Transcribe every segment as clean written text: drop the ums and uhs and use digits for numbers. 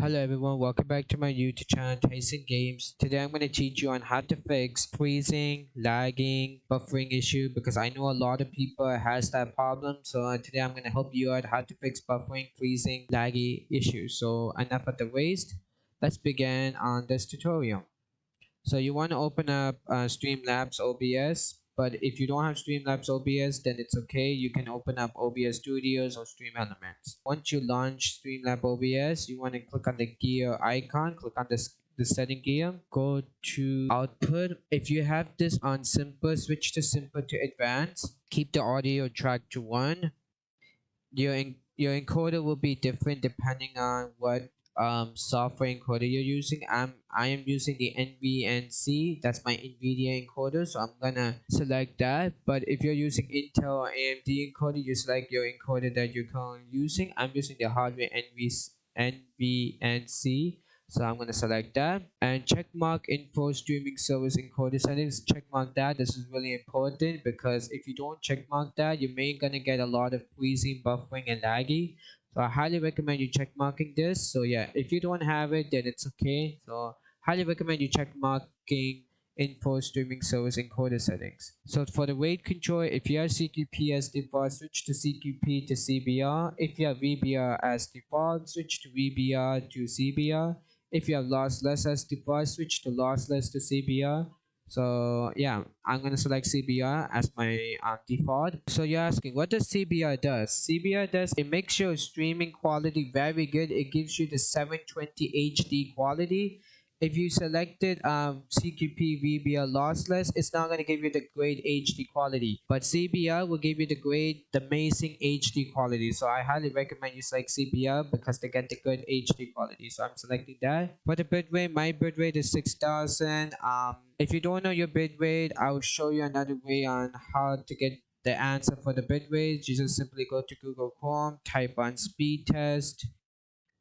Hello everyone, welcome back to my YouTube channel Tyson Games. Today I'm going to teach you on how to fix freezing, lagging, buffering issue because I know a lot of people has that problem. So today I'm going to help you out how to fix buffering, freezing, laggy issues. So enough of the waste. Let's begin on this tutorial. So you want to open up Streamlabs OBS, but if you don't have Streamlabs OBS, then it's okay. You can open up OBS Studios or Stream Elements. Once you launch Streamlab OBS, you want to click on the gear icon, click on the setting gear, go to output. If you have this on simple, switch to simple to advanced. Keep the audio track to 1. Your encoder will be different depending on what software encoder you're using. I am using the NVNC. That's my NVIDIA encoder, so I'm gonna select that. But if you're using Intel or AMD encoder, you select your encoder that you're currently using. I'm using the hardware NVNC. So I'm gonna select that and check mark info streaming service encoder settings. Check mark that. This is really important because if you don't check mark that, you may gonna get a lot of freezing, buffering, and laggy. So I highly recommend you check marking this. So yeah, if you don't have it, then it's okay. So highly recommend you check marking info streaming service encoder settings. So for the rate control, if you have CQP as default, switch to CQP to CBR. If you have VBR as default, switch to VBR to CBR. If you have lossless as default, switch to lossless to CBR. So yeah, I'm gonna select CBR as my default. So you're asking, what does CBR does? CBR does, it makes your streaming quality very good. It gives you the 720 HD quality. If you selected CQP VBR lossless, it's not going to give you the great HD quality, but CBR will give you the amazing HD quality. So I highly recommend you select CBR because they get the good HD quality. So I'm selecting that. For the bitrate, my bitrate is 6000. If you don't know your bitrate, I will show you another way on how to get the answer for the bitrate. You just simply go to Google Chrome, type on speed test,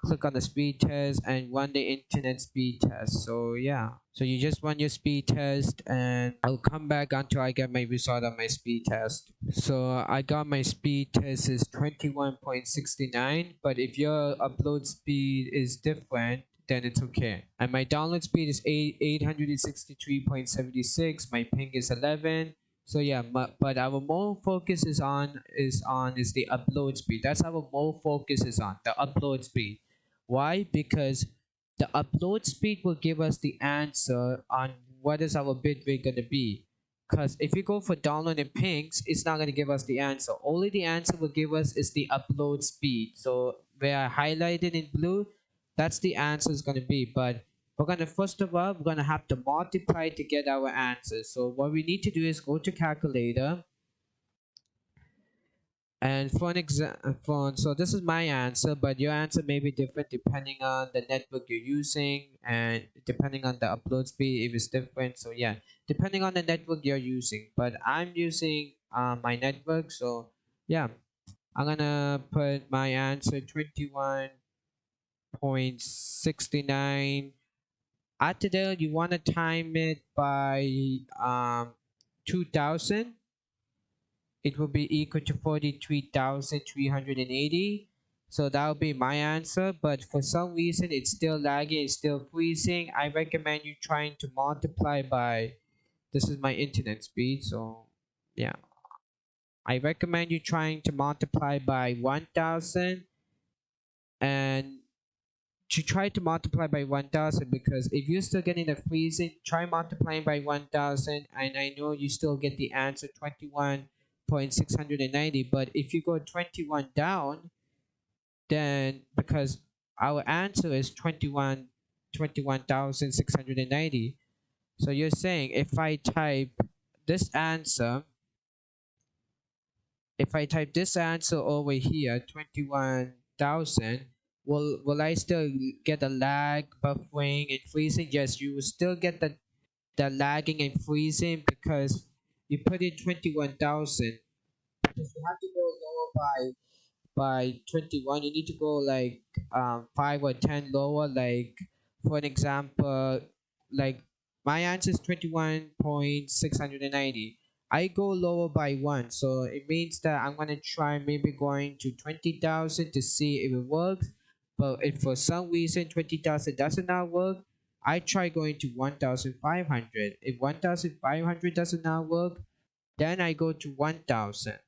click on the speed test and run the internet speed test. So yeah, so you just run your speed test and I'll come back until I get my result on my speed test. So I got my speed test is 21.69, but if your upload speed is different, then it's okay. And my download speed is 863.76. My ping is 11. So yeah, but our more focus is the upload speed. That's our more focus is on the upload speed. Why? Because the upload speed will give us the answer on what is our bit rate going to be. Because if you go for download and pings, it's not going to give us the answer. Only the answer will give us is the upload speed. So where I highlighted in blue, that's the answer is going to be. But we're going to, first of all, we're going to have to multiply to get our answer. So what we need to do is go to calculator. And for an example, so this is my answer, but your answer may be different depending on the network you're using and depending on the upload speed, if it's different. So yeah, depending on the network you're using. But I'm using my network, so yeah, I'm gonna put my answer 21.69. After that, you wanna time it by 2000. It will be equal to 43,380. So that will be my answer. But for some reason, it's still lagging, it's still freezing. I recommend you trying to multiply by, this is my internet speed. So yeah, I recommend you trying to multiply by 1000 and to try to multiply by 1000 because if you're still getting the freezing, try multiplying by 1000 and I know you still get the answer 21.690. But if you go 21 down, then because our answer is 21,690. So you're saying if I type this answer, if I type this answer over here, 21,000, will I still get a lag, buffering, and freezing? Yes, you will still get the lagging and freezing because you put in 21,000. Because you have to go lower by 21. You need to go like 5 or 10 lower. Like for an example, like my answer is 21.690. I go lower by 1, so it means that I'm gonna try maybe going to 20,000 to see if it works. But if for some reason 20,000 doesn't not work, I try going to 1,500. If 1,500 doesn't not work, then I go to 1,000.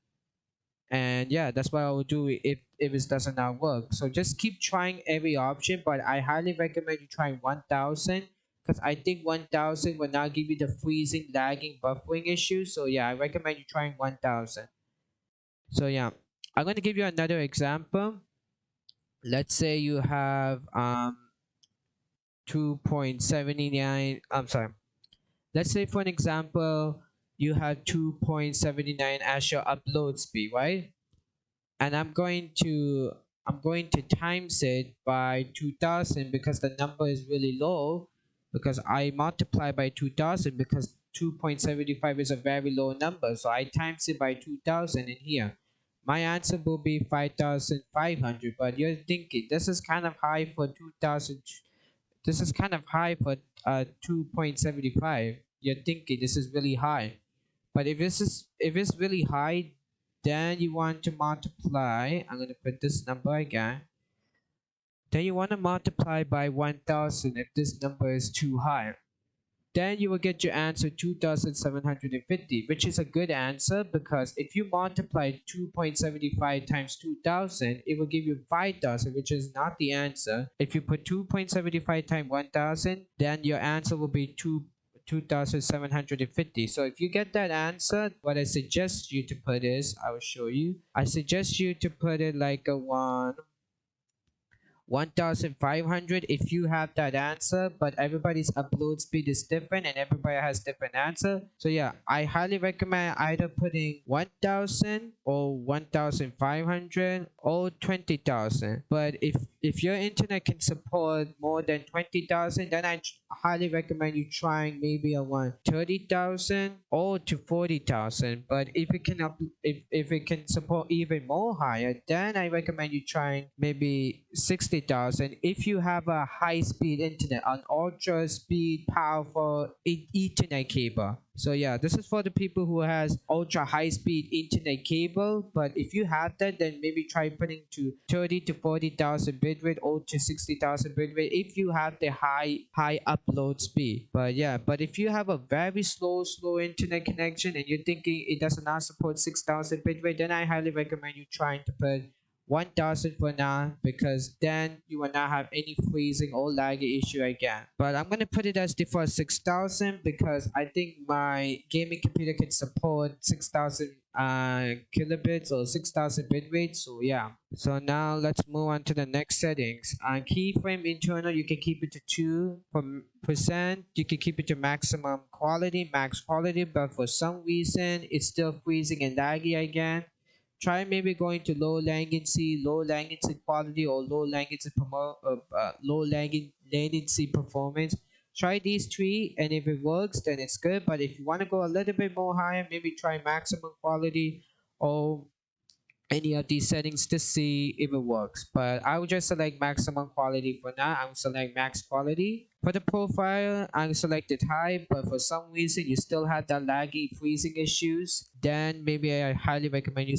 And yeah, that's what I will do if it doesn't not work. So just keep trying every option, but I highly recommend you trying 1,000 because I think 1,000 will not give you the freezing, lagging, buffering issue. So yeah, I recommend you trying 1,000. So yeah, I'm going to give you another example. Let's say you have 2.79, I'm sorry, let's say for an example you have 2.79 as your upload speed, right? And I'm going to times it by 2,000 because the number is really low, because I multiply by 2,000 because 2.75 is a very low number, so I times it by 2,000 in here. My answer will be 5,500, but you're thinking this is kind of high for 2,000. This is kind of high for 2.75. You're thinking this is really high. But if it's really high, then you want to multiply. I'm gonna put this number again. Then you want to multiply by 1,000 if this number is too high. Then you will get your answer 2,750, which is a good answer because if you multiply 2.75 times 2,000, it will give you 5,000, which is not the answer. If you put 2.75 times 1,000, then your answer will be 2,750. So if you get that answer, what I suggest you to put is, I will show you. I suggest you to put it like a 1,500 if you have that answer, but everybody's upload speed is different and everybody has different answer. So yeah, I highly recommend either putting 1,000 or 1,500 or 20,000. But if your internet can support more than 20,000, then I highly recommend you trying maybe a 30,000 or to 40,000. But if it can support even more higher, then I recommend you trying maybe 60,000 if you have a high speed internet, an ultra speed powerful Ethernet cable. So yeah, this is for the people who has ultra high speed internet cable. But if you have that, then maybe try putting to 30 to 40,000 bitrate or to 60,000 bitrate if you have the high upload speed. But yeah, but if you have a very slow internet connection and you're thinking it does not support 6,000 bitrate, then I highly recommend you trying to put 1,000 for now, because then you will not have any freezing or laggy issue again. But I'm gonna put it as default 6,000 because I think my gaming computer can support 6,000 kilobits or 6,000 bit rate. So yeah. So now let's move on to the next settings. On keyframe internal, you can keep it to 2%. You can keep it to maximum quality, max quality, but for some reason it's still freezing and laggy again. Try maybe going to low latency quality, or low latency performance. Try these three, and if it works, then it's good. But if you want to go a little bit more higher, maybe try maximum quality or any of these settings to see if it works. But I will just select maximum quality for now. I will select max quality. For the profile, I selected high, but for some reason you still have that laggy freezing issues, then maybe I highly recommend you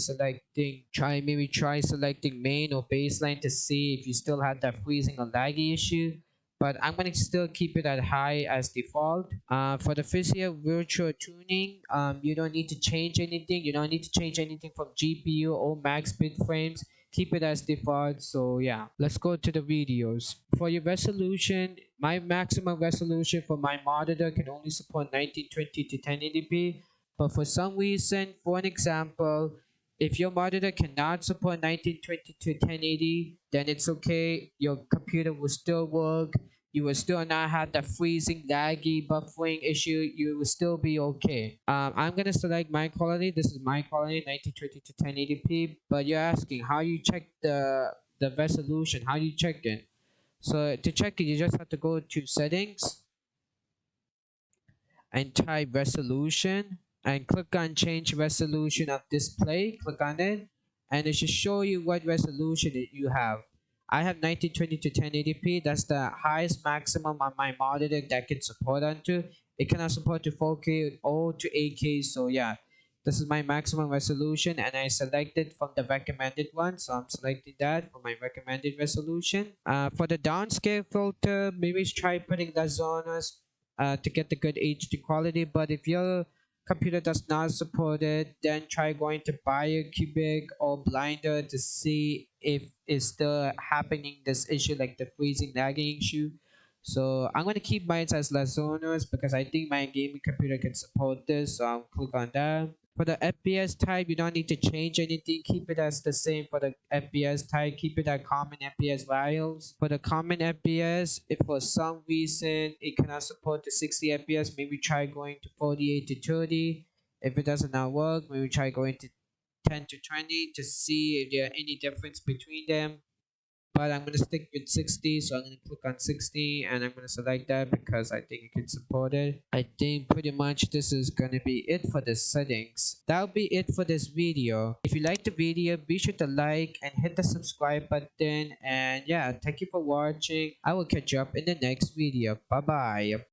try selecting main or baseline to see if you still have that freezing or laggy issue. But I'm going to still keep it at high as default. For the physical virtual tuning, you don't need to change anything. You don't need to change anything from GPU or max bit frames. Keep it as default. So yeah, let's go to the videos. For your resolution, my maximum resolution for my monitor can only support 1920 to 1080p. But for some reason, for an example, if your monitor cannot support 1920 to 1080, then it's okay. Your computer will still work. You will still not have the freezing, laggy, buffering issue. You will still be okay. I'm gonna select my quality. This is my quality, 1920 to 1080p. But you're asking how you check the resolution. How you check it? So to check it, you just have to go to settings and type resolution and click on change resolution of display. Click on it and it should show you what resolution you have. I have 1920 to 1080p. That's the highest maximum on my monitor that can support onto. It cannot support to 4K or to 8K. So yeah, This is my maximum resolution, and I selected from the recommended one, so I'm selecting that for my recommended resolution. For the downscale filter, maybe try putting less zoners to get the good HD quality. But if your computer does not support it, then try going to BioCubic or Blinder to see if it's still happening this issue like the freezing lagging issue. So I'm going to keep mine as less zoners because I think my gaming computer can support this. So I'll click on that. For the FPS type, you don't need to change anything. Keep it as the same for the FPS type. Keep it at common FPS values. For the common FPS, if for some reason it cannot support the 60 FPS, maybe try going to 48 to 30. If it doesn't not work, maybe try going to 10 to 20 to see if there are any difference between them. But I'm gonna stick with 60, so I'm gonna click on 60 and I'm gonna select that because I think it can support it. I think pretty much this is gonna be it for the settings. That'll be it for this video. If you like the video, be sure to like and hit the subscribe button. And yeah, thank you for watching. I will catch you up in the next video. Bye bye.